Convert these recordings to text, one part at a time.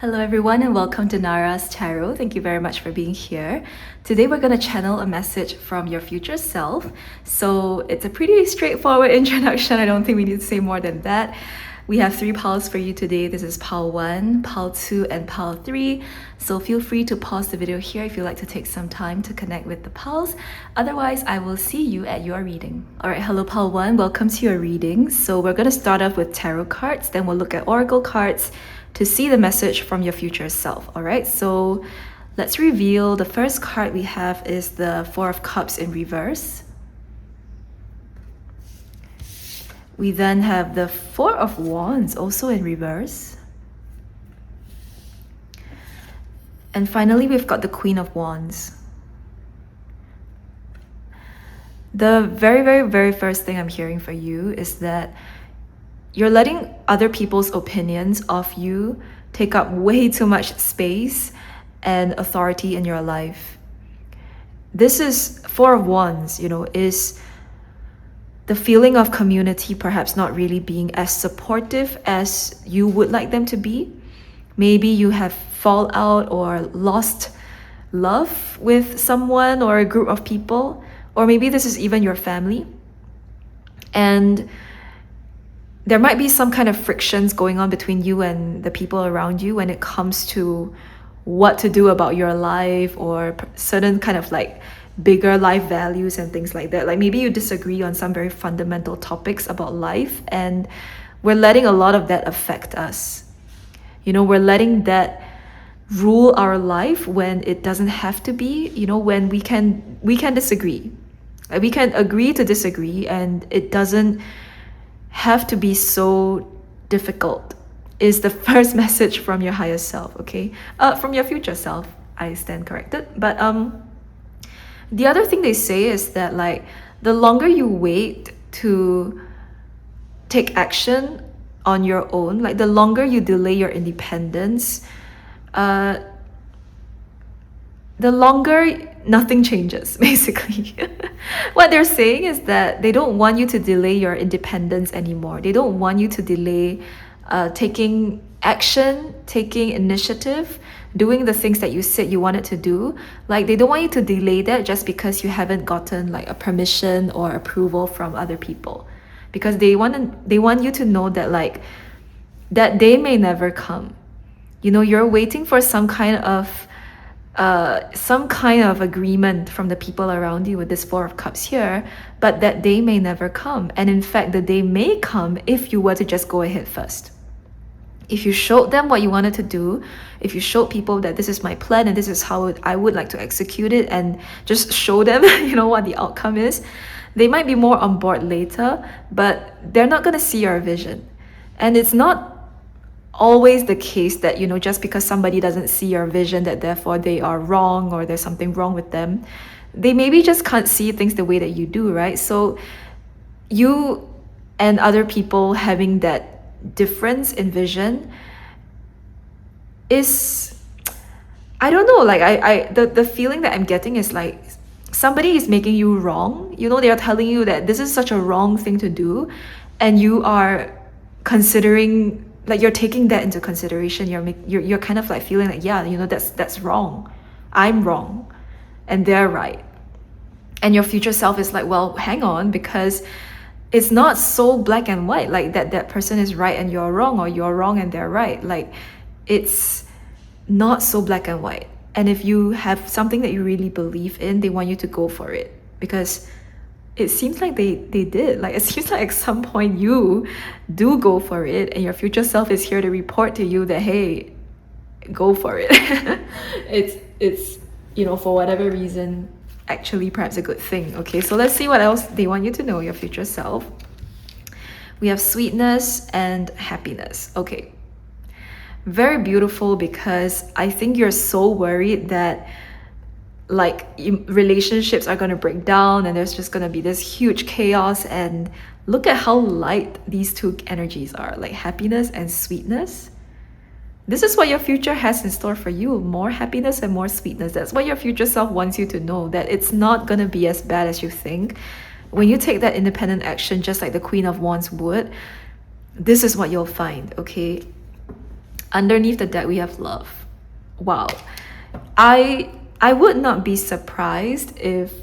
Hello everyone and welcome to Nara's Tarot. Thank you very much for being here. Today we're going to channel a message from your future self. So it's a pretty straightforward introduction. I don't think we need to say more than that. We have 3 piles for you today. This is pile 1, pile 2 and pile 3. So feel free to pause the video here if you'd like to take some time to connect with the piles. Otherwise, I will see you at your reading. Alright, hello pile 1. Welcome to your reading. So we're going to start off with tarot cards. Then we'll look at oracle cards to see the message from your future self. All right, so let's reveal. The first card we have is the Four of Cups in reverse. We then have the Four of Wands also in reverse. And finally, we've got the Queen of Wands. The very first thing I'm hearing for you is that you're letting other people's opinions of you take up way too much space and authority in your life. This is Four of Wands, is the feeling of community perhaps not really being as supportive as you would like them to be. Maybe you have fallout or lost love with someone or a group of people, or maybe this is even your family. And there might be some kind of frictions going on between you and the people around you when it comes to what to do about your life or certain kind of like bigger life values and things like that. Like maybe you disagree on some very fundamental topics about life, and we're letting a lot of that affect us. We're letting that rule our life when it doesn't have to be, when we can disagree. Like we can agree to disagree, and it doesn't have to be so difficult, is the first message from your higher self, okay? From your future self, I stand corrected. But the other thing they say is that like the longer you wait to take action on your own, like the longer you delay your independence, the longer nothing changes, basically. What they're saying is that they don't want you to delay your independence anymore. They don't want you to delay taking action, taking initiative, doing the things that you said you wanted to do. Like they don't want you to delay that just because you haven't gotten like a permission or approval from other people. Because they want you to know that like that day may never come. You're waiting for some kind of agreement from the people around you with this Four of Cups here, but that day may never come. And in fact, the day may come if you were to just go ahead first. If you showed them what you wanted to do, if you showed people that this is my plan and this is how I would like to execute it, and just show them, what the outcome is, they might be more on board later, but they're not going to see your vision. And it's not always the case that just because somebody doesn't see your vision that therefore they are wrong or there's something wrong with them. They maybe just can't see things the way that you do, right? So you and other people having that difference in vision is, I don't know, like the feeling that I'm getting is like somebody is making you wrong. They are telling you that this is such a wrong thing to do, and you are considering, like you're taking that into consideration. You're kind of like feeling like, yeah, that's wrong. I'm wrong and they're right. And your future self is like, well, hang on, because it's not so black and white, like that person is right and you're wrong, or you're wrong and they're right. Like it's not so black and white. And if you have something that you really believe in, they want you to go for it, because it seems like they did. Like it seems like at some point you do go for it, and your future self is here to report to you that, hey, go for it. it's for whatever reason, actually perhaps a good thing. Okay, so let's see what else they want you to know, your future self. We have sweetness and happiness. Okay, very beautiful, because I think you're so worried that like relationships are going to break down and there's just going to be this huge chaos. And look at how light these two energies are, like happiness and sweetness. This is what your future has in store for you, more happiness and more sweetness. That's what your future self wants you to know, that it's not going to be as bad as you think. When you take that independent action, just like the Queen of Wands would, this is what you'll find, okay? Underneath the deck, we have love. Wow. I would not be surprised if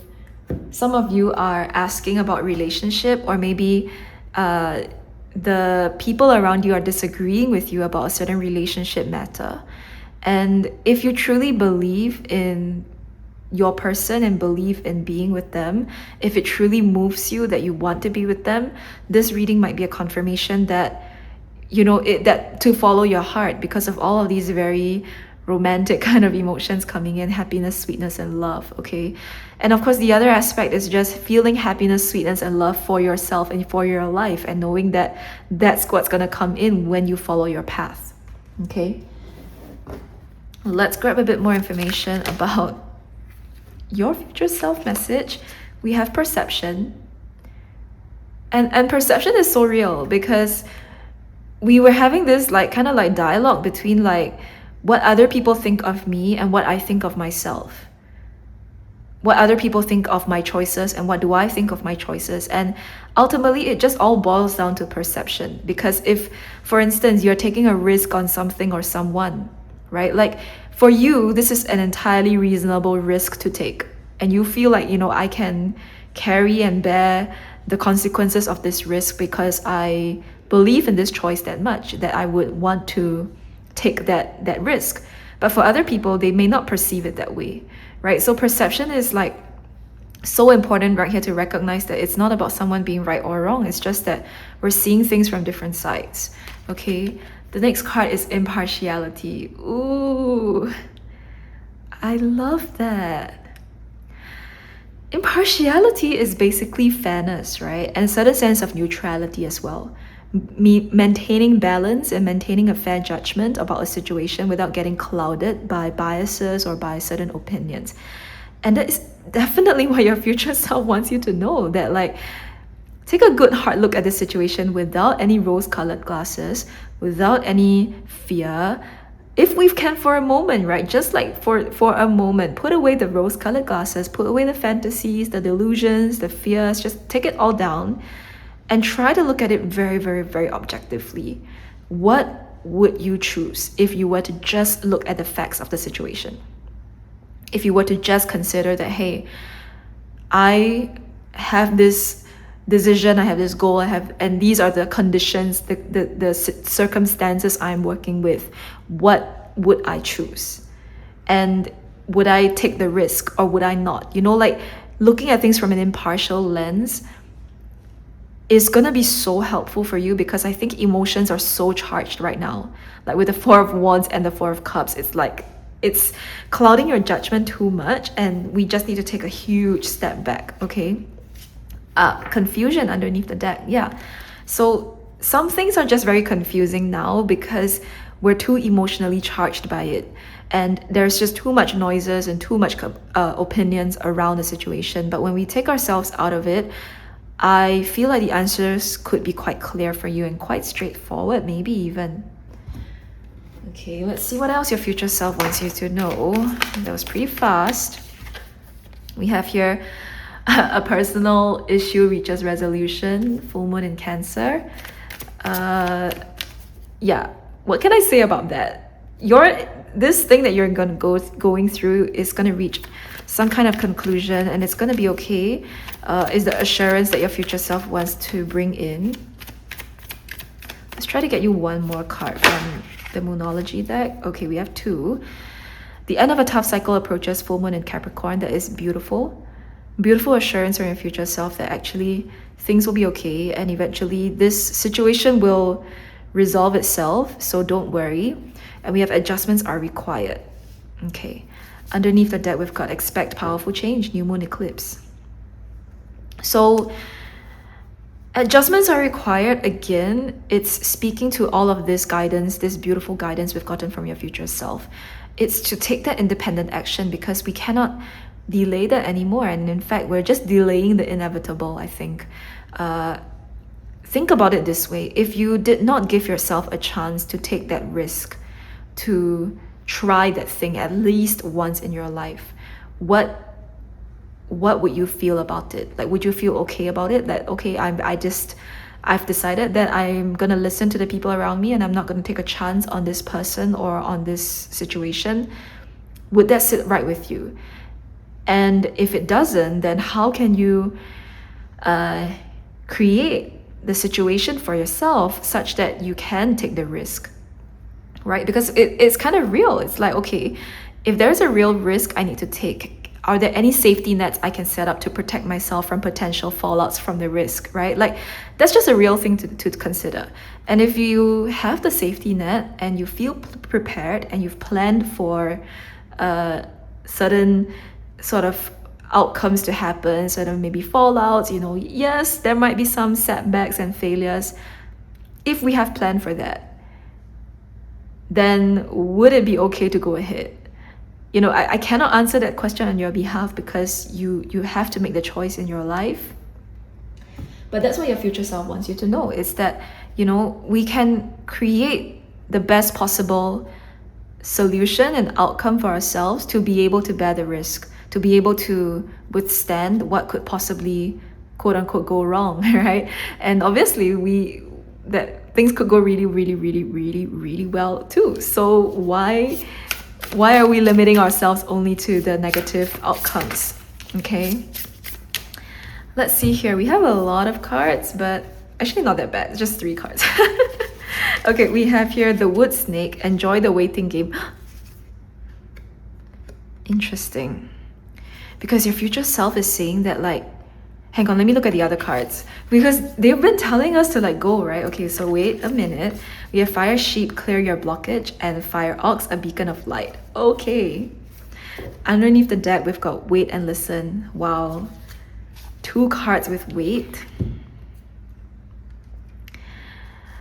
some of you are asking about relationship, or maybe the people around you are disagreeing with you about a certain relationship matter. And if you truly believe in your person and believe in being with them, if it truly moves you that you want to be with them, this reading might be a confirmation that that to follow your heart, because of all of these very romantic kind of emotions coming in: happiness, sweetness, and love. Okay, and of course the other aspect is just feeling happiness, sweetness, and love for yourself and for your life, and knowing that that's what's going to come in when you follow your path. Okay, let's grab a bit more information about your future self message. We have perception, and perception is so real, because we were having this kind of dialogue between what other people think of me and what I think of myself. What other people think of my choices and what do I think of my choices. And ultimately, it just all boils down to perception. Because if, for instance, you're taking a risk on something or someone, right? Like for you, this is an entirely reasonable risk to take. And you feel like, I can carry and bear the consequences of this risk because I believe in this choice that much, that I would want to take that risk. But for other people, they may not perceive it that way, right? So perception is so important right here, to recognize that it's not about someone being right or wrong. It's just that we're seeing things from different sides. Okay, the next card is impartiality. Ooh, I love that. Impartiality is basically fairness, right? And a certain sense of neutrality as well. Maintaining balance and maintaining a fair judgment about a situation without getting clouded by biases or by certain opinions. And that is definitely what your future self wants you to know, that take a good hard look at the situation without any rose-colored glasses, without any fear. If we can, for a moment, right? Just for a moment, put away the rose-colored glasses, put away the fantasies, the delusions, the fears, just take it all down and try to look at it very, very, very objectively. What would you choose if you were to just look at the facts of the situation? If you were to just consider that, hey, I have this decision, I have this goal, and these are the conditions, the circumstances I'm working with. What would I choose? And would I take the risk or would I not? Looking at things from an impartial lens is gonna be so helpful for you, because I think emotions are so charged right now. With the Four of Wands and the Four of Cups, it's clouding your judgment too much, and we just need to take a huge step back. Okay, confusion underneath the deck. Yeah, so some things are just very confusing now because we're too emotionally charged by it, and there's just too much noises and too much opinions around the situation. But when we take ourselves out of it, I feel like the answers could be quite clear for you and quite straightforward, maybe even. Okay, let's see what else your future self wants you to know. That was pretty fast. We have here a personal issue reaches resolution, full moon in Cancer. Yeah, what can I say about that? This thing that you're going through is gonna reach some kind of conclusion, and it's gonna be okay. Is the assurance that your future self wants to bring in. Let's try to get you one more card from the Moonology deck. Okay, we have two. The end of a tough cycle approaches, full moon in Capricorn. That is beautiful. Beautiful assurance from your future self that actually things will be okay, and eventually this situation will resolve itself, so don't worry. And we have adjustments are required. Okay, underneath the deck we've got expect powerful change, new moon eclipse. So adjustments are required. Again, it's speaking to all of this guidance, this beautiful guidance we've gotten from your future self. It's to take that independent action, because we cannot delay that anymore. And in fact, we're just delaying the inevitable, I think. Think about it this way. If you did not give yourself a chance to take that risk, to try that thing at least once in your life, what would you feel about it? Would you feel okay about it? That, okay, I've decided that I'm going to listen to the people around me and I'm not going to take a chance on this person or on this situation, would that sit right with you? And if it doesn't, then how can you create the situation for yourself such that you can take the risk, right? Because it's kind of real. It's like, okay, if there's a real risk I need to take, are there any safety nets I can set up to protect myself from potential fallouts from the risk, right? Like, that's just a real thing to consider. And if you have the safety net and you feel prepared and you've planned for certain sort of outcomes to happen, sort of maybe fallouts, yes, there might be some setbacks and failures. If we have planned for that, then would it be okay to go ahead? I cannot answer that question on your behalf because you have to make the choice in your life. But that's what your future self wants you to know, is that, we can create the best possible solution and outcome for ourselves to be able to bear the risk, to be able to withstand what could possibly, quote unquote, go wrong, right? And obviously that things could go really, really, really, really, really well too. So why are we limiting ourselves only to the negative outcomes? Okay. Let's see here. We have a lot of cards, but actually not that bad. Just 3 cards. Okay, we have here the wood snake. Enjoy the waiting game. Interesting. Because your future self is saying that, like, hang on, let me look at the other cards. Because they've been telling us to go, right? Okay, so wait a minute. We have fire sheep, clear your blockage, and fire ox, a beacon of light. Okay. Underneath the deck, we've got wait and listen. Wow. 2 cards with wait.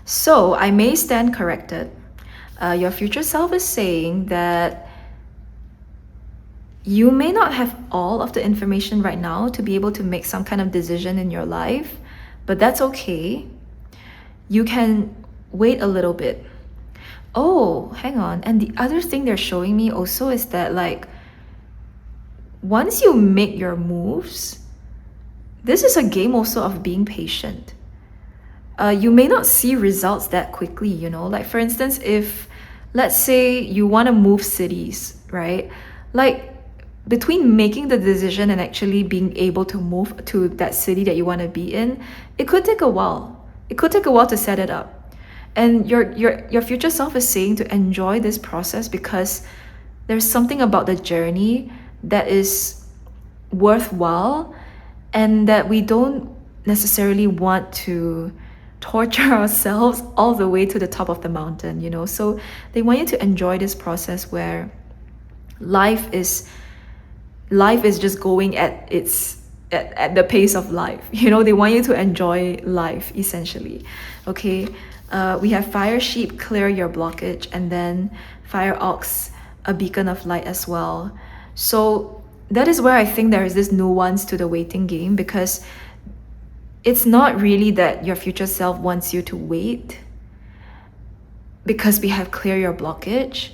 So I may stand corrected. Your future self is saying that you may not have all of the information right now to be able to make some kind of decision in your life, but that's okay. You can wait a little bit. Oh, hang on. And the other thing they're showing me also is that, like, once you make your moves, this is a game also of being patient. You may not see results that quickly, like, for instance, if let's say you want to move cities, right? Like, between making the decision and actually being able to move to that city that you want to be in, it could take a while. It could take a while to set it up. And your future self is saying to enjoy this process because there's something about the journey that is worthwhile and that we don't necessarily want to torture ourselves all the way to the top of the mountain, So they want you to enjoy this process where life is just going at the pace of life. They want you to enjoy life, essentially. Okay. We have fire sheep, clear your blockage, and then fire ox, a beacon of light as well. So that is where I think there is this nuance to the waiting game, because it's not really that your future self wants you to wait because we have clear your blockage.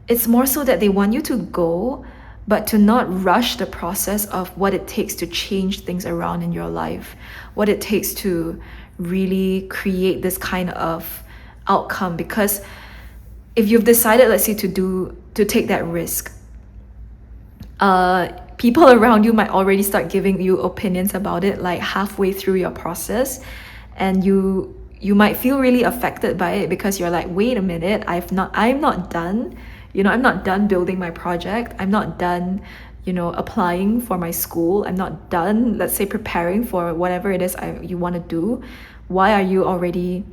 It's more so that they want you to go, but to not rush the process of what it takes to change things around in your life, what it takes to really create this kind of outcome. Because if you've decided, let's say, to take that risk, people around you might already start giving you opinions about it, like halfway through your process, and you might feel really affected by it because you're like, wait a minute, I'm not done. I'm not done building my project. I'm not done, applying for my school. I'm not done, let's say, preparing for whatever it is you want to do. Why are you already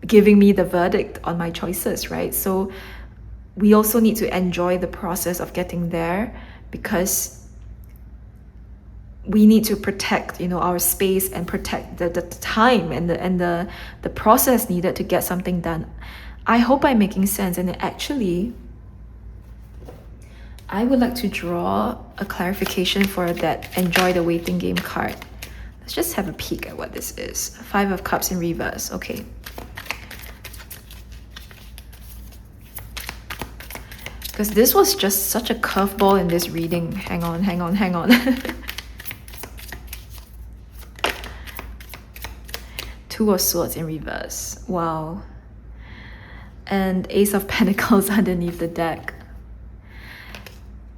giving me the verdict on my choices, right? So we also need to enjoy the process of getting there, because we need to protect, our space and protect the time and the process needed to get something done. I hope I'm making sense. And actually, I would like to draw a clarification for that enjoy the waiting game card. Let's just have a peek at what this is. 5 of Cups in reverse. Okay. Because this was just such a curveball in this reading. Hang on. Two of Swords in reverse. Wow. And Ace of Pentacles underneath the deck.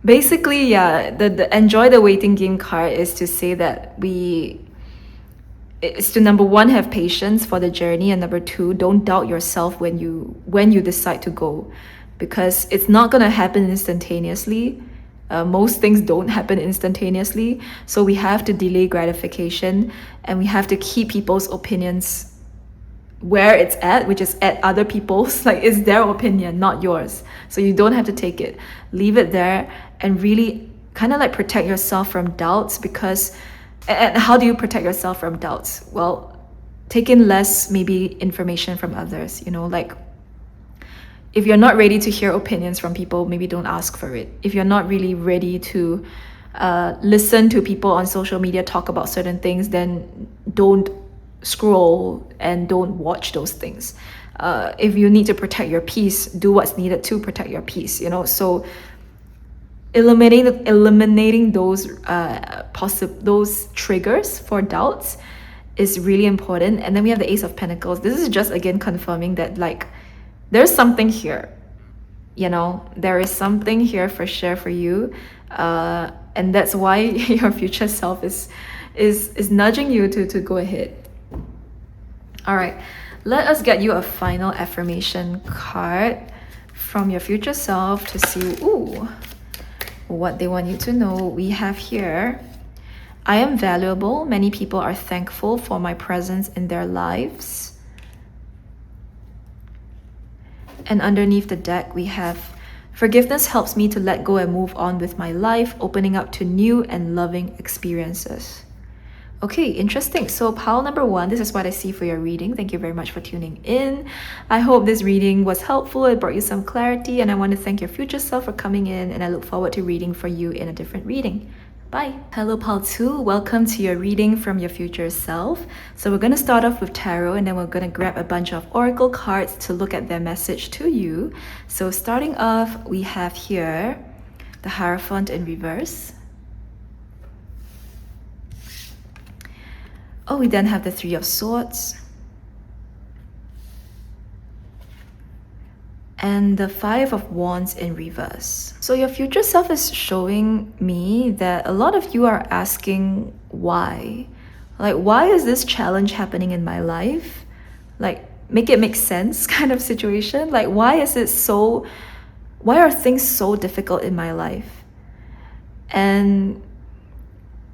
Basically, yeah, the enjoy the waiting game card is to say that it's to, number one, have patience for the journey, and number two, don't doubt yourself when you decide to go, because it's not gonna happen instantaneously. Most things don't happen instantaneously, so we have to delay gratification, and we have to keep people's opinions where it's at, which is at other people's. Like, it's their opinion, not yours, so you don't have to take it. Leave it there and really kind of like protect yourself from doubts. Because, and how do you protect yourself from doubts? Well, take in less maybe information from others, like, if you're not ready to hear opinions from people, maybe don't ask for it. If you're not really ready to listen to people on social media talk about certain things, then don't scroll and don't watch those things. If you need to protect your peace, do what's needed to protect your peace, so eliminating those those triggers for doubts is really important. And then we have the Ace of Pentacles. This is just again confirming that, like, there's something here, there is something here for sure for you, and that's why your future self is nudging you to go ahead. All right, let us get you a final affirmation card from your future self to see what they want you to know. We have here, I am valuable. Many people are thankful for my presence in their lives. And underneath the deck, we have, forgiveness helps me to let go and move on with my life, opening up to new and loving experiences. Okay, interesting. So pile number one, this is what I see for your reading. Thank you very much for tuning in. I hope this reading was helpful. It brought you some clarity, and I want to thank your future self for coming in, and I look forward to reading for you in a different reading. Bye. Hello, Pile 2. Welcome to your reading from your future self. So we're going to start off with tarot, and then we're going to grab a bunch of oracle cards to look at their message to you. So starting off, we have here the Hierophant in reverse. We then have the Three of Swords. And the Five of Wands in reverse. So your future self is showing me that a lot of you are asking why. Like, why is this challenge happening in my life? Like, make it make sense kind of situation. Like, why are things so difficult in my life? And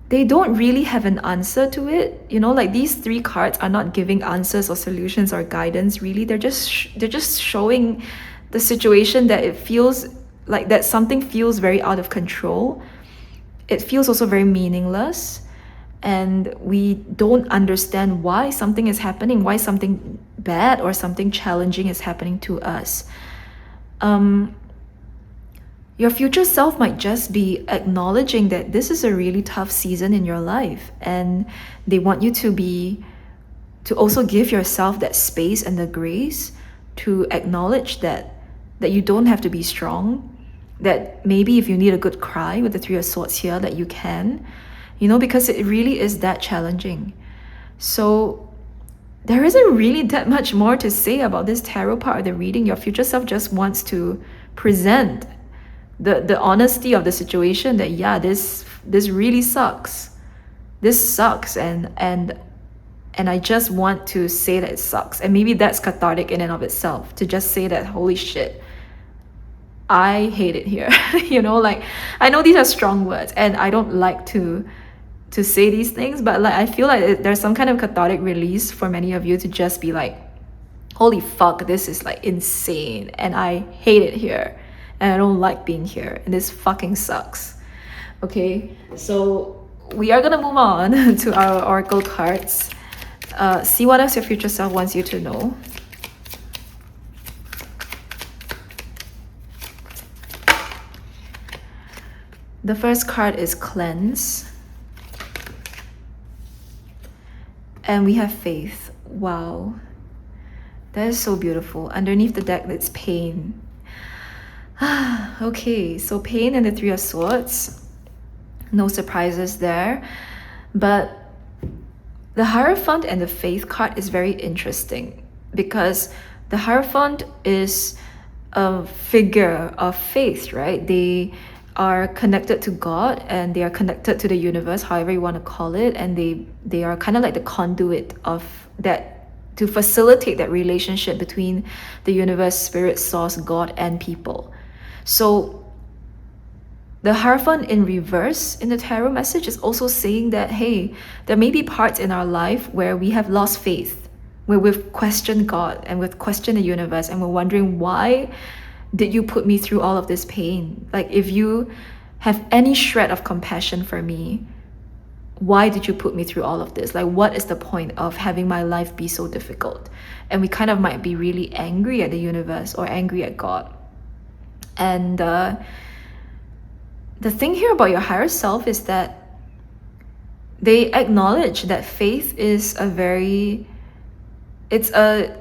they don't really have an answer to it. Like, these three cards are not giving answers or solutions or guidance, really. They're just showing the situation that it feels like that something feels very out of control. It feels also very meaningless, and we don't understand why something is happening, why something bad or something challenging is happening to us. Your future self might just be acknowledging that this is a really tough season in your life, and they want you to also give yourself that space and the grace to acknowledge that you don't have to be strong, that maybe if you need a good cry with the Three of Swords here, that you can, because it really is that challenging. So there isn't really that much more to say about this tarot part of the reading. Your future self just wants to present the honesty of the situation, that this really sucks. This sucks, and I just want to say that it sucks. And maybe that's cathartic in and of itself, to just say that, holy shit, I hate it here. Like, I know these are strong words, and I don't like to say these things, but like, I feel like there's some kind of cathartic release for many of you to just be like, holy fuck, this is like insane, and I hate it here, and I don't like being here, and this fucking sucks. Okay, so we are gonna move on to our oracle cards. See what else your future self wants you to know. The first card is Cleanse. And we have Faith. Wow. That is so beautiful. Underneath the deck, it's Pain. Okay, so Pain and the Three of Swords. No surprises there. But The Hierophant and the Faith card is very interesting because the Hierophant is a figure of faith, right? They are connected to God and they are connected to the universe, however you want to call it, and they are kind of like the conduit of that to facilitate that relationship between the universe, spirit, source, God, and people. So the Hierophant in reverse in the tarot message is also saying that, hey, there may be parts in our life where we have lost faith, where we've questioned God and we've questioned the universe and we're wondering, why did you put me through all of this pain? Like, if you have any shred of compassion for me, why did you put me through all of this? Like, what is the point of having my life be so difficult? And we kind of might be really angry at the universe or angry at God. And the thing here about your higher self is that they acknowledge that faith is a very, it's a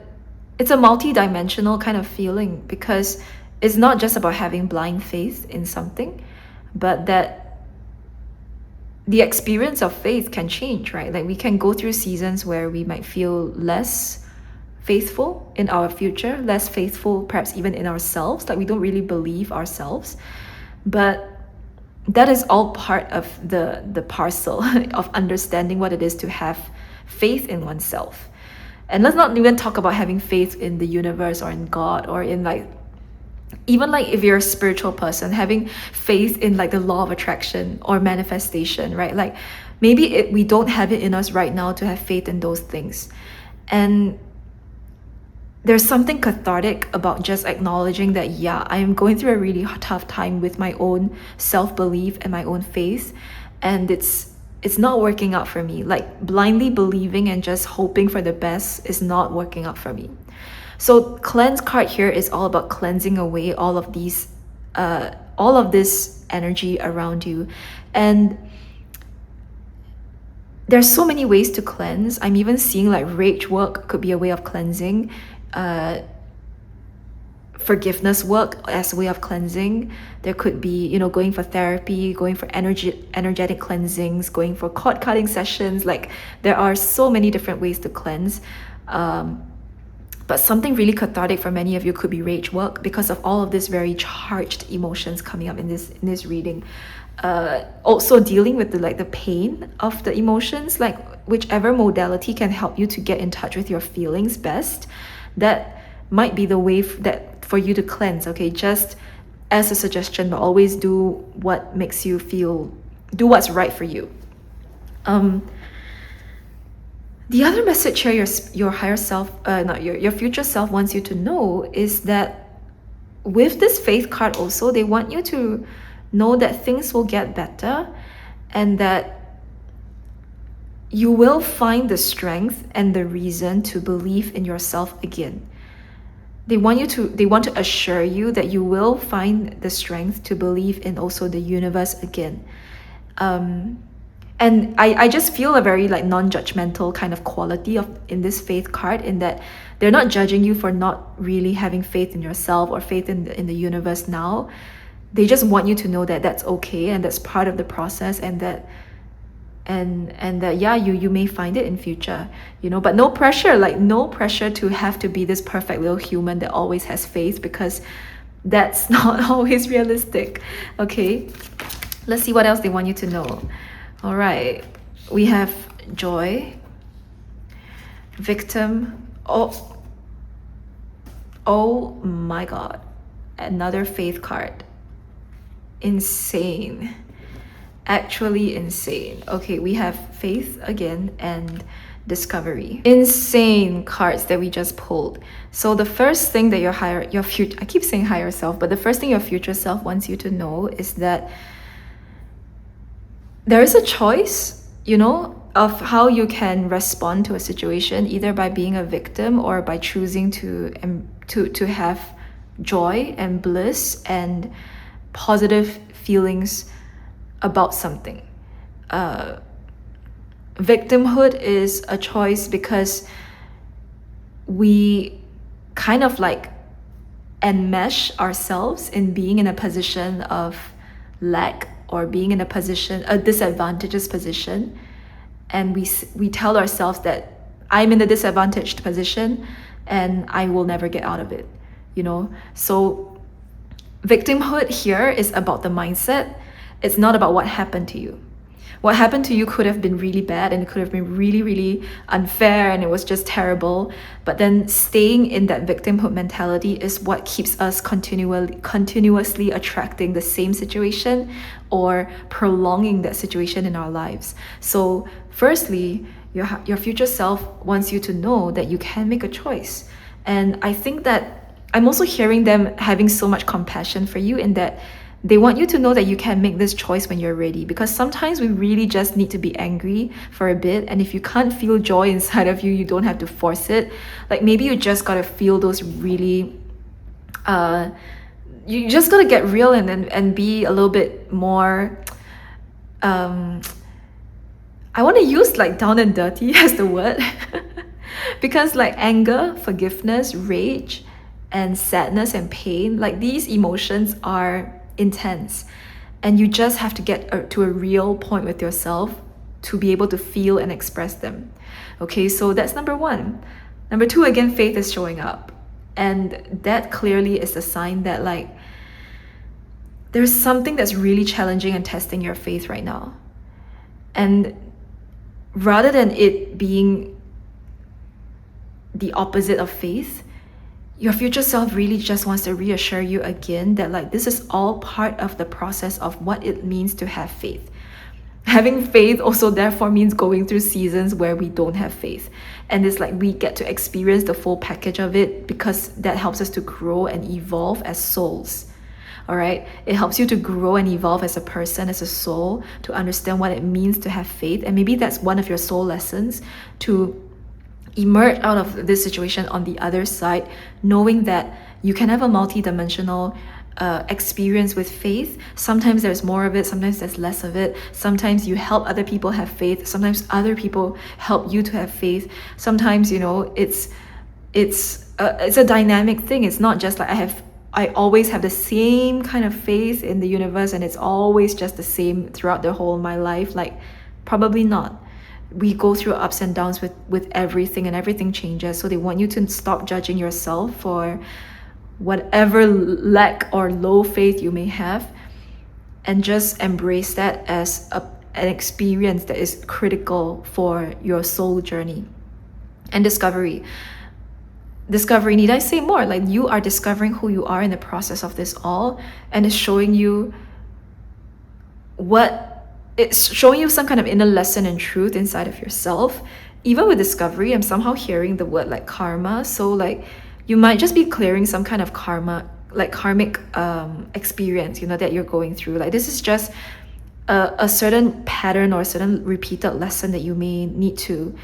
multi-dimensional kind of feeling, because it's not just about having blind faith in something, but that the experience of faith can change, right? Like, we can go through seasons where we might feel less faithful in our future, less faithful perhaps even in ourselves, like we don't really believe ourselves. But that is all part of the parcel of understanding what it is to have faith in oneself. And let's not even talk about having faith in the universe or in God or in, like, even like if you're a spiritual person, having faith in like the law of attraction or manifestation, right? Like, maybe we don't have it in us right now to have faith in those things. And there's something cathartic about just acknowledging that, yeah, I'm going through a really tough time with my own self-belief and my own faith, and it's not working out for me. Like, blindly believing and just hoping for the best is not working out for me. So cleanse card here is all about cleansing away all of this energy around you. And there's so many ways to cleanse. I'm even seeing like rage work could be a way of cleansing. Forgiveness work as a way of cleansing. There could be, going for therapy, going for energetic cleansings, going for cord cutting sessions. Like, there are so many different ways to cleanse. But something really cathartic for many of you could be rage work, because of all of this very charged emotions coming up in this reading. Also dealing with the pain of the emotions, like whichever modality can help you to get in touch with your feelings best, that might be the way that for you to cleanse. Okay, just as a suggestion, but always do what makes you feel, do what's right for you. The other message here your higher self, not your future self wants you to know is that with this faith card also, they want you to know that things will get better and that you will find the strength and the reason to believe in yourself again. They want to assure you that you will find the strength to believe in also the universe again. And I just feel a very like non-judgmental kind of quality in this faith card, in that they're not judging you for not really having faith in yourself or faith in the universe now. They just want you to know that that's okay and that's part of the process, and that yeah, you may find it in future, but no pressure, like no pressure to have to be this perfect little human that always has faith, because that's not always realistic. Okay, let's see what else they want you to know. All right, we have joy, victim. Oh my God, another faith card. Insane. Actually insane. Okay, we have faith again and discovery. Insane cards that we just pulled. So the first thing that your future, I keep saying higher self, but the first thing your future self wants you to know is that there is a choice, of how you can respond to a situation, either by being a victim or by choosing to have joy and bliss and positive feelings about something. Victimhood is a choice because we kind of like enmesh ourselves in being in a position of lack or being in a disadvantageous position. and we tell ourselves that I'm in a disadvantaged position and I will never get out of it, you know? So victimhood here is about the mindset. It's not about what happened to you. What happened to you could have been really bad, and it could have been really, really unfair, and it was just terrible. But then staying in that victimhood mentality is what keeps us continuously attracting the same situation or prolonging that situation in our lives. So firstly, your future self wants you to know that you can make a choice. And I think that I'm also hearing them having so much compassion for you, in that they want you to know that you can make this choice when you're ready, because sometimes we really just need to be angry for a bit, and if you can't feel joy inside of you, you don't have to force it. Like maybe you just gotta feel those really you just gotta get real and be a little bit more I want to use like down and dirty as the word because like anger, forgiveness, rage, and sadness and pain, like these emotions are intense, and you just have to get to a real point with yourself to be able to feel and express them. Okay, so that's number one. Number two, again, faith is showing up, and that clearly is a sign that like there's something that's really challenging and testing your faith right now. And rather than it being the opposite of faith, your future self really just wants to reassure you again that like this is all part of the process of what it means to have faith. Having faith also therefore means going through seasons where we don't have faith. And it's like we get to experience the full package of it, because that helps us to grow and evolve as souls. All right, it helps you to grow and evolve as a person, as a soul, to understand what it means to have faith. And maybe that's one of your soul lessons, to emerge out of this situation on the other side, knowing that you can have a multi-dimensional experience with faith. Sometimes there's more of it, sometimes there's less of it. Sometimes you help other people have faith, sometimes other people help you to have faith. Sometimes, you know, it's a dynamic thing. It's not just like I always have the same kind of faith in the universe and it's always just the same throughout the whole of my life. Like, probably not. We go through ups and downs with everything, and everything changes. So they want you to stop judging yourself for whatever lack or low faith you may have, and just embrace that as an experience that is critical for your soul journey and discovery. Need I say more? Like, you are discovering who you are in the process of this all, and it's showing you some kind of inner lesson and truth inside of yourself. Even with discovery, I'm somehow hearing the word like karma. So like you might just be clearing some kind of karma, like karmic experience, you know, that you're going through. Like this is just a certain pattern or a certain repeated lesson that you may need to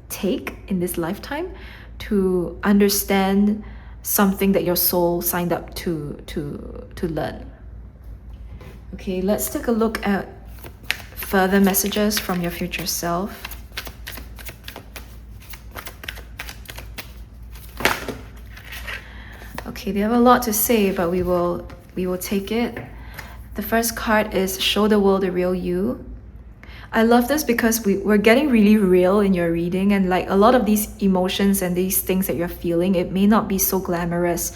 take in this lifetime to understand something that your soul signed up to learn. Okay, let's take a look at further messages from your future self. Okay, they have a lot to say, but we will take it. The first card is show the world the real you. I love this because we're getting really real in your reading, and like a lot of these emotions and these things that you're feeling, it may not be so glamorous.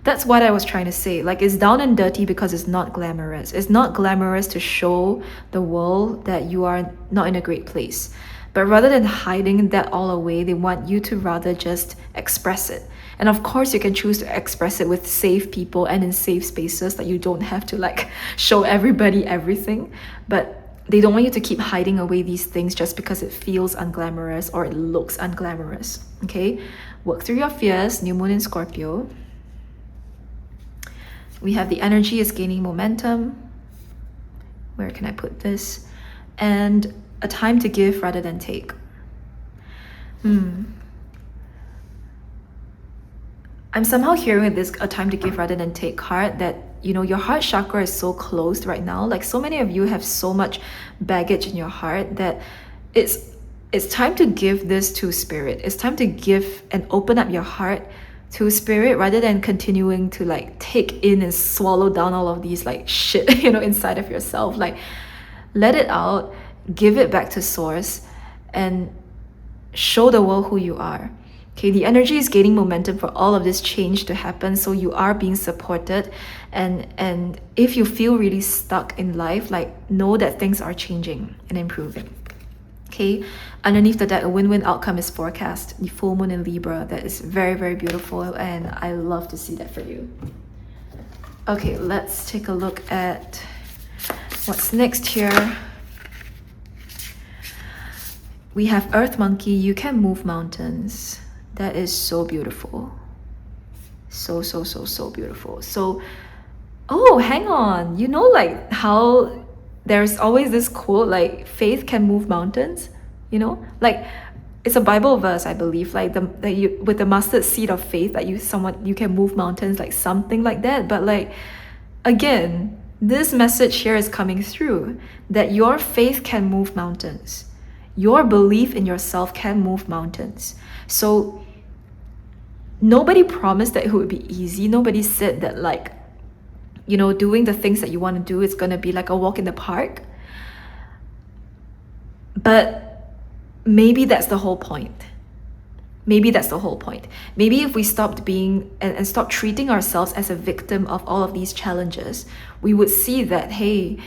That's what I was trying to say. Like, it's down and dirty because it's not glamorous. It's not glamorous to show the world that you are not in a great place. But rather than hiding that all away, they want you to rather just express it. And of course, you can choose to express it with safe people and in safe spaces, that you don't have to like show everybody everything. But they don't want you to keep hiding away these things just because it feels unglamorous or it looks unglamorous. Okay? Work through your fears, new moon in Scorpio. We have the energy is gaining momentum. Where can I put this? And a time to give rather than take. I'm somehow hearing with this a time to give rather than take card that, you know, your heart chakra is so closed right now. Like, so many of you have so much baggage in your heart that it's time to give this to spirit. It's time to give and open up your heart to spirit rather than continuing to like take in and swallow down all of these like shit, you know, inside of yourself. Like, let it out. give it back to source and show the world who you are. Okay, the energy is gaining momentum for all of this change to happen, so you are being supported. And if you feel really stuck in life, like, know that things are changing and improving. Okay, underneath the deck, a win-win outcome is forecast. The full moon in Libra, that is very, very beautiful, and I love to see that for you. Okay, let's take a look at what's next here. We have Earth Monkey, you can move mountains. That is so beautiful. So beautiful. So, oh, hang on. You know, like how there's always this quote, like, faith can move mountains, you know? Like, it's a Bible verse, I believe, like with the mustard seed of faith, that you can move mountains, like something like that. But like, again, this message here is coming through that your faith can move mountains. Your belief in yourself can move mountains. So nobody promised that it would be easy. Nobody said that, like, you know, doing the things that you want to do is going to be like a walk in the park. But maybe that's the whole point. Maybe that's the whole point. Maybe if we stopped being and stopped treating ourselves as a victim of all of these challenges, we would see that, hey,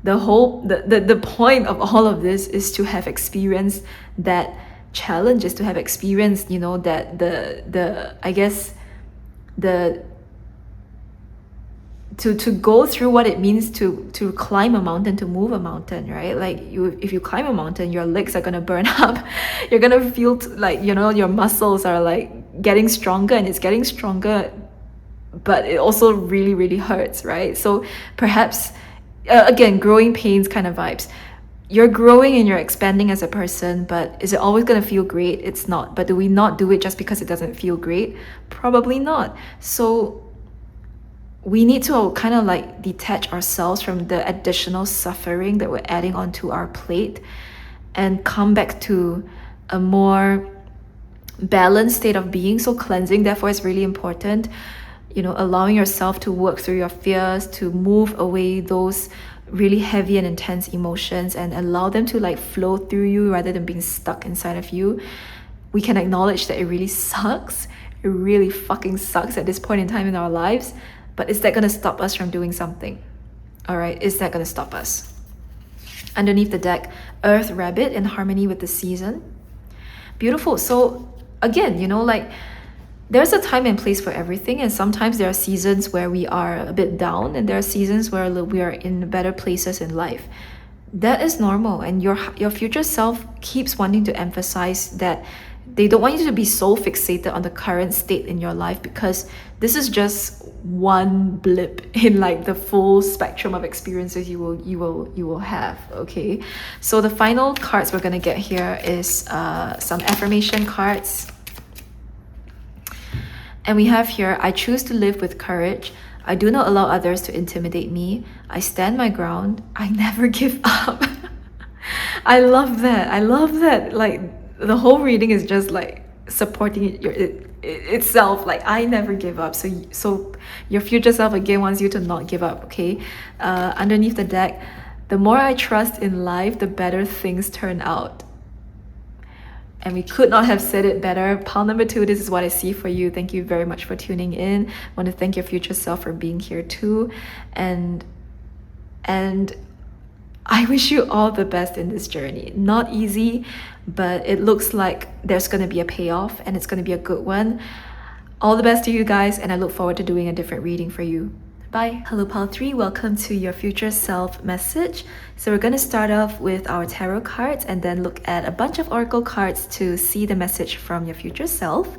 the point of all of this is to have experienced that challenge, is to have experienced, you know, that to go through what it means to climb a mountain, to move a mountain, right? Like, if you climb a mountain, your legs are gonna burn up. You're gonna feel like, you know, your muscles are like getting stronger, and it's getting stronger, but it also really, really hurts, right? So perhaps, again, growing pains kind of vibes. You're growing and you're expanding as a person, but is it always going to feel great? It's not. But do we not do it just because it doesn't feel great? Probably not. So we need to kind of like detach ourselves from the additional suffering that we're adding onto our plate and come back to a more balanced state of being. So cleansing, therefore, is really important. You know, allowing yourself to work through your fears, to move away those really heavy and intense emotions and allow them to like flow through you rather than being stuck inside of you. We can acknowledge that it really sucks. It really fucking sucks at this point in time in our lives. But is that going to stop us from doing something? All right, is that going to stop us? Underneath the deck, Earth Rabbit in harmony with the season. Beautiful. So again, you know, like, there's a time and place for everything, and sometimes there are seasons where we are a bit down, and there are seasons where we are in better places in life. That is normal, and your future self keeps wanting to emphasize that they don't want you to be so fixated on the current state in your life, because this is just one blip in like the full spectrum of experiences you will have. Okay, so the final cards we're gonna get here is some affirmation cards. And we have here, I choose to live with courage. I do not allow others to intimidate me. I stand my ground. I never give up. I love that. I love that. Like, the whole reading is just like supporting itself. Like, I never give up. So your future self again wants you to not give up. Okay. Underneath the deck, the more I trust in life, the better things turn out. And we could not have said it better. Pile number 2, this is what I see for you. Thank you very much for tuning in. I want to thank your future self for being here too. And I wish you all the best in this journey. Not easy, but it looks like there's going to be a payoff, and it's going to be a good one. All the best to you guys, and I look forward to doing a different reading for you. Bye. Hello, Pile 3. Welcome to your future self message. So we're going to start off with our tarot cards and then look at a bunch of oracle cards to see the message from your future self.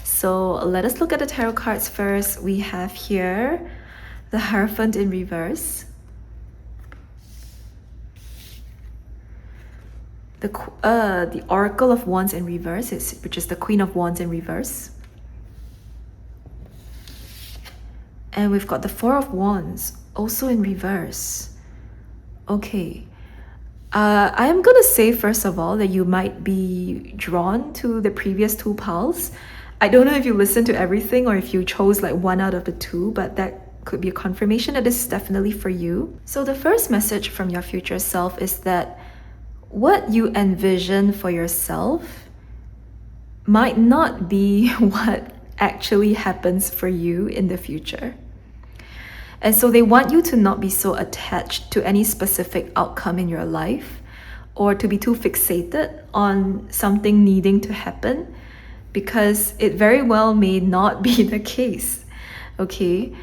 So let us look at the tarot cards first. We have here the Hierophant in reverse, the Oracle of Wands in reverse, which is the Queen of Wands in reverse. And we've got the Four of Wands, also in reverse. Okay. I am going to say, first of all, that you might be drawn to the previous 2 piles. I don't know if you listened to everything or if you chose like one out of the 2, but that could be a confirmation that this is definitely for you. So the first message from your future self is that what you envision for yourself might not be what actually happens for you in the future. And so they want you to not be so attached to any specific outcome in your life, or to be too fixated on something needing to happen, because it very well may not be the case. Okay,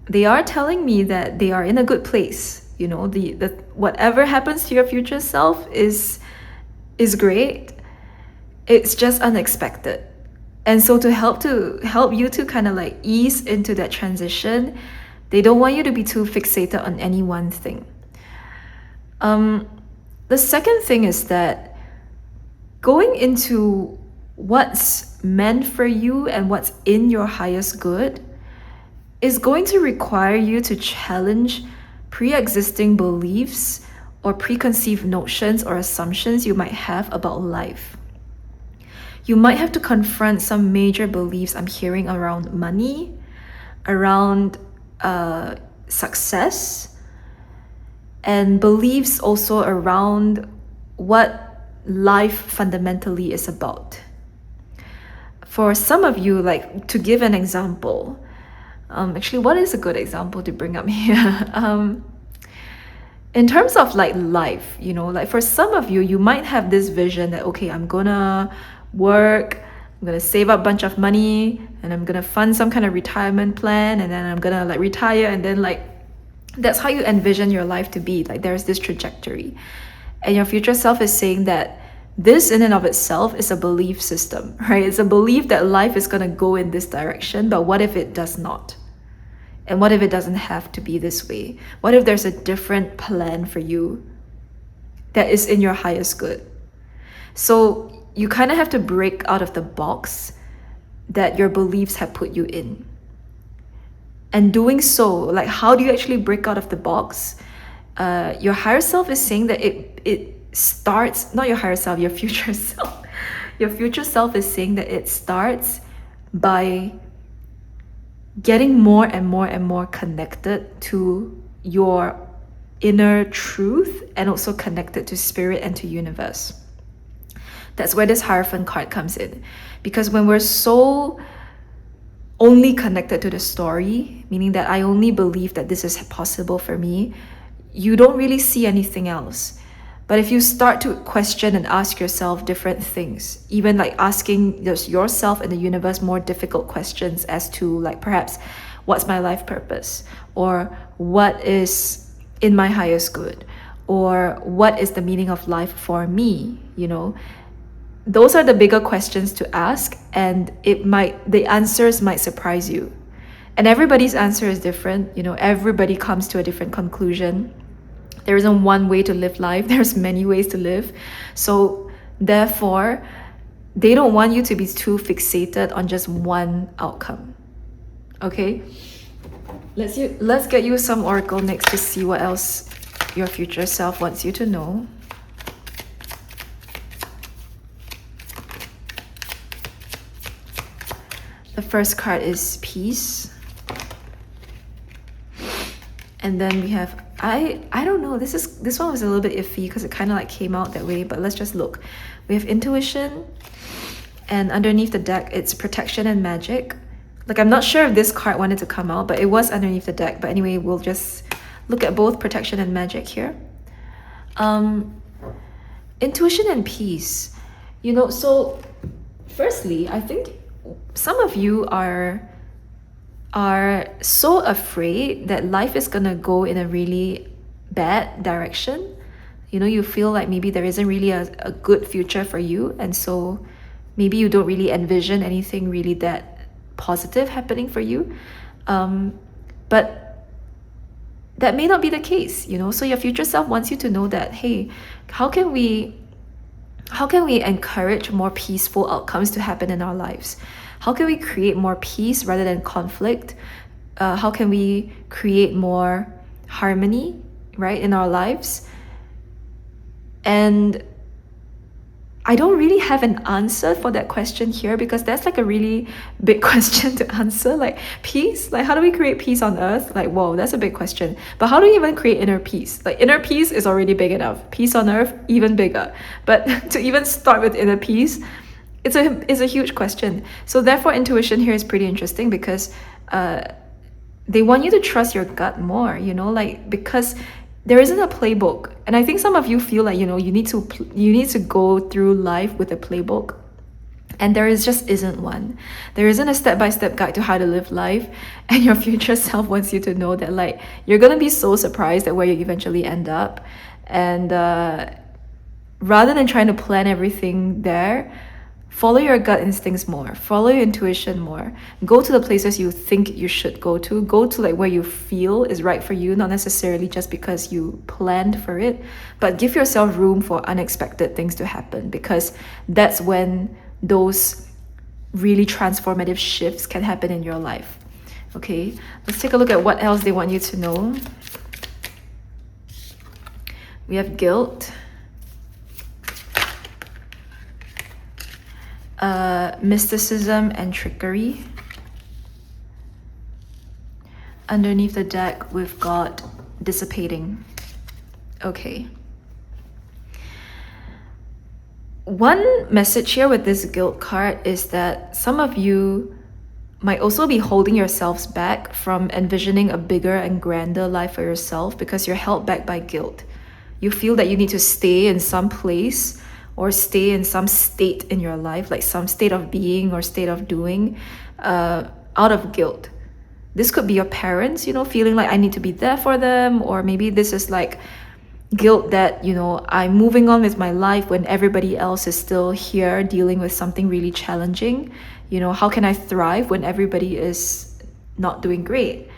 they are telling me that they are in a good place. You know, the whatever happens to your future self is great. It's just unexpected. And so to help you to kind of like ease into that transition, they don't want you to be too fixated on any one thing. The second thing is that going into what's meant for you and what's in your highest good is going to require you to challenge pre-existing beliefs or preconceived notions or assumptions you might have about life. You might have to confront some major beliefs I'm hearing around money, around success, and beliefs also around what life fundamentally is about. For some of you, like, to give an example, actually, what is a good example to bring up here? In terms of like life, you know, like for some of you, you might have this vision that, okay, I'm gonna work, I'm gonna save up a bunch of money, and I'm gonna fund some kind of retirement plan, and then I'm gonna like retire, and then like that's how you envision your life to be. Like there's this trajectory, and your future self is saying that this in and of itself is a belief system, right? It's a belief that life is gonna go in this direction, but what if it does not? And what if it doesn't have to be this way? What if there's a different plan for you that is in your highest good? So you kind of have to break out of the box that your beliefs have put you in. And doing so, like, how do you actually break out of the box? Your higher self is saying that it starts, not your higher self, your future self. Your future self is saying that it starts by getting more and more and more connected to your inner truth, and also connected to spirit and to universe. That's where this Hierophant card comes in. Because when we're so only connected to the story, meaning that I only believe that this is possible for me, you don't really see anything else. But if you start to question and ask yourself different things, even like asking yourself and the universe more difficult questions as to like perhaps what's my life purpose, or what is in my highest good, or what is the meaning of life for me, you know, those are the bigger questions to ask, and the answers might surprise you. And everybody's answer is different, you know, everybody comes to a different conclusion. There isn't one way to live life, there's many ways to live. So therefore, they don't want you to be too fixated on just one outcome. Okay? Let's get you some oracle next to see what else your future self wants you to know. The first card is peace. And then we have, I don't know, this one was a little bit iffy because it kind of like came out that way, but let's just look. We have intuition, and underneath the deck it's protection and magic. Like, I'm not sure if this card wanted to come out, but it was underneath the deck. But anyway, we'll just look at both protection and magic here. Intuition and peace. You know, so firstly, I think some of you are so afraid that life is gonna go in a really bad direction. You know, you feel like maybe there isn't really a good future for you, and so maybe you don't really envision anything really that positive happening for you. But that may not be the case, you know. So your future self wants you to know that, hey, how can we encourage more peaceful outcomes to happen in our lives? How can we create more peace rather than conflict? How can we create more harmony, right, in our lives? And I don't really have an answer for that question here, because that's like a really big question to answer. Like peace, like how do we create peace on earth? Like, whoa, that's a big question. But how do we even create inner peace? Like inner peace is already big enough. Peace on earth, even bigger. But to even start with inner peace, it's a huge question. So therefore, intuition here is pretty interesting, because they want you to trust your gut more, like, because there isn't a playbook. And I think some of you feel like, you need to go through life with a playbook, and just isn't one. There isn't a step-by-step guide to how to live life. And your future self wants you to know that, like, you're gonna be so surprised at where you eventually end up. And rather than trying to plan everything there, follow your gut instincts more, follow your intuition more, go to the places you think you should go to like where you feel is right for you, not necessarily just because you planned for it, but give yourself room for unexpected things to happen, because that's when those really transformative shifts can happen in your life. Okay, let's take a look at what else they want you to know. We have guilt, mysticism and trickery. Underneath the deck, we've got dissipating. Okay. One message here with this guilt card is that some of you might also be holding yourselves back from envisioning a bigger and grander life for yourself, because you're held back by guilt. You feel that you need to stay in some place or stay in some state in your life, like some state of being or state of doing, out of guilt. This could be your parents, feeling like I need to be there for them, or maybe this is like guilt that, I'm moving on with my life when everybody else is still here dealing with something really challenging. How can I thrive when everybody is not doing great?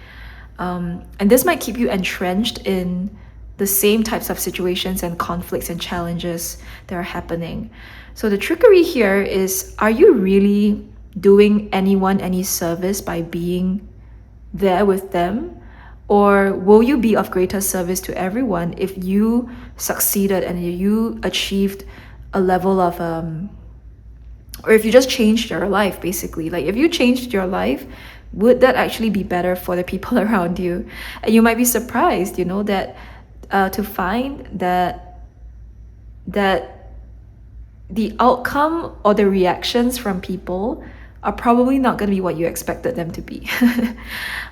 And this might keep you entrenched in the same types of situations and conflicts and challenges that are happening. So the trickery here is, are you really doing anyone any service by being there with them? Or will you be of greater service to everyone if you succeeded and you achieved a level of, or if you just changed your life, basically? Like, if you changed your life, would that actually be better for the people around you? And you might be surprised, that to find that the outcome or the reactions from people are probably not going to be what you expected them to be.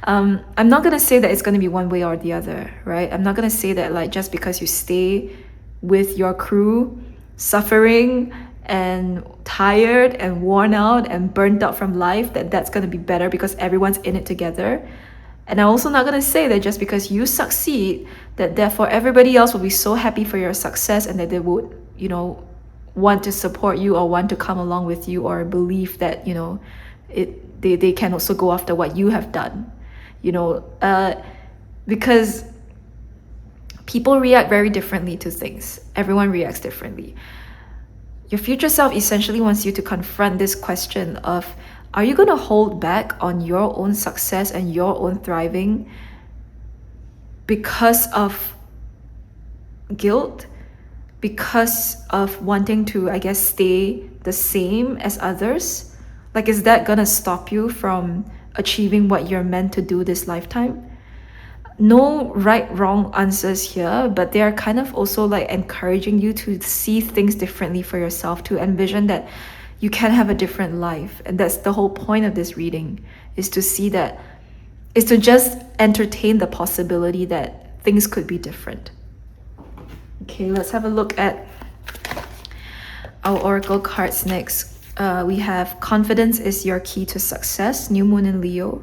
I'm not going to say that it's going to be one way or the other, right? I'm not going to say that, like, just because you stay with your crew suffering and tired and worn out and burnt out from life, that's going to be better because everyone's in it together. And I'm also not going to say that just because you succeed, that therefore everybody else will be so happy for your success and that they would, want to support you or want to come along with you, or believe that, they can also go after what you have done, because people react very differently to things. Everyone reacts differently. Your future self essentially wants you to confront this question of, are you going to hold back on your own success and your own thriving because of guilt? Because of wanting to, I guess, stay the same as others? Like, is that going to stop you from achieving what you're meant to do this lifetime? No right, wrong answers here, but they are kind of also like encouraging you to see things differently for yourself, to envision that you can have a different life. And that's the whole point of this reading, is to see that, is to just entertain the possibility that things could be different. Okay, let's have a look at our oracle cards next. We have confidence is your key to success, new moon in Leo.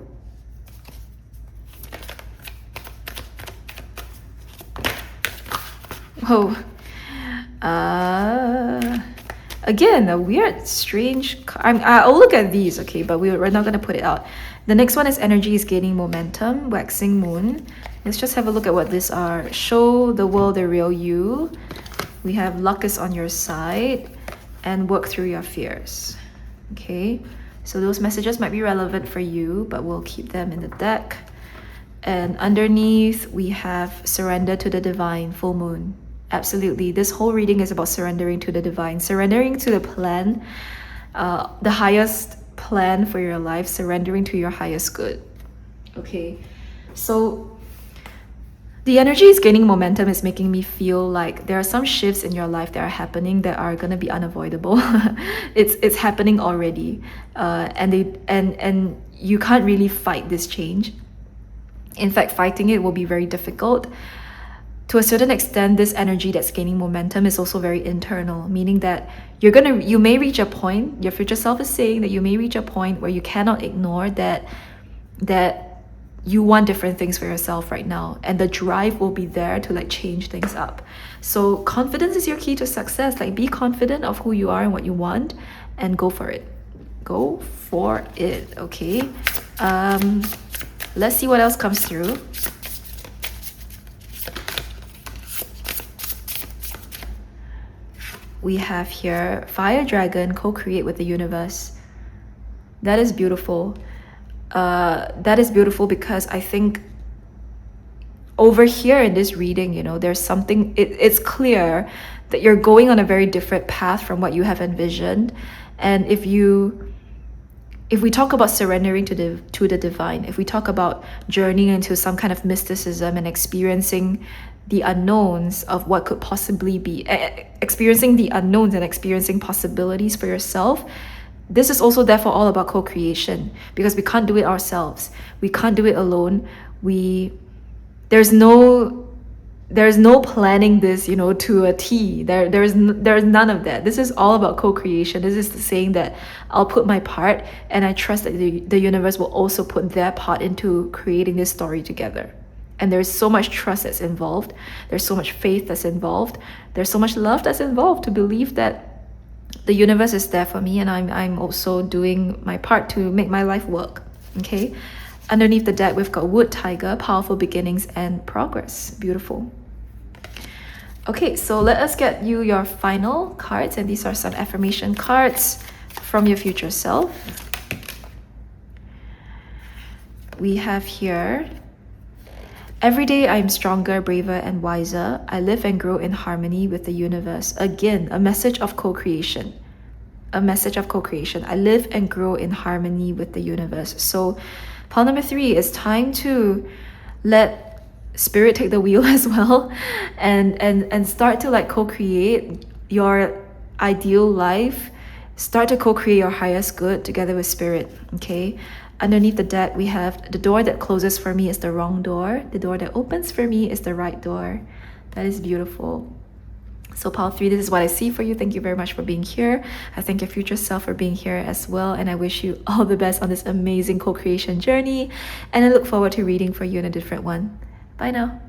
Whoa. Again, a weird, strange. I'll look at these, okay, but we're not going to put it out. The next one is energy is gaining momentum, waxing moon. Let's just have a look at what these are. Show the world the real you. We have luck is on your side, and work through your fears. Okay, so those messages might be relevant for you, but we'll keep them in the deck. And underneath, we have surrender to the divine, full moon. Absolutely. This whole reading is about surrendering to the divine, surrendering to the plan, the highest plan for your life, surrendering to your highest good. Okay, so the energy is gaining momentum, is making me feel like there are some shifts in your life that are happening that are gonna be unavoidable. It's happening already, and you can't really fight this change. In fact, fighting it will be very difficult. To a certain extent, this energy that's gaining momentum is also very internal, meaning that you may reach a point, your future self is saying that you may reach a point where you cannot ignore that you want different things for yourself right now, and the drive will be there to like change things up. So confidence is your key to success. Like, be confident of who you are and what you want, and go for it. Go for it. Okay, let's see what else comes through. We have here fire dragon, co-create with the universe. That is beautiful. That is beautiful because I think over here in this reading, you know, there's something, it's clear that you're going on a very different path from what you have envisioned. And if we talk about surrendering to the divine, if we talk about journeying into some kind of mysticism and experiencing the unknowns of what could possibly be, experiencing the unknowns and experiencing possibilities for yourself, this is also therefore all about co-creation, because we can't do it ourselves. We can't do it alone. There's no planning this, you know, to a T. There's none of that. This is all about co-creation. This is the saying that I'll put my part, and I trust that the universe will also put their part into creating this story together. And there's so much trust that's involved. There's so much faith that's involved. There's so much love that's involved to believe that the universe is there for me, and I'm also doing my part to make my life work. Okay, underneath the deck we've got wood tiger, powerful beginnings and progress. Beautiful. Okay, so let us get you your final cards, and these are some affirmation cards from your future self. We have here, every day I'm stronger, braver, and wiser. I live and grow in harmony with the universe. Again, a message of co-creation. A message of co-creation. I live and grow in harmony with the universe. So, pile number 3 is time to let spirit take the wheel as well, and start to like co-create your ideal life. Start to co-create your highest good together with spirit. Okay. Underneath the deck, we have the door that closes for me is the wrong door. The door that opens for me is the right door. That is beautiful. So pile 3, this is what I see for you. Thank you very much for being here. I thank your future self for being here as well. And I wish you all the best on this amazing co-creation journey. And I look forward to reading for you in a different one. Bye now.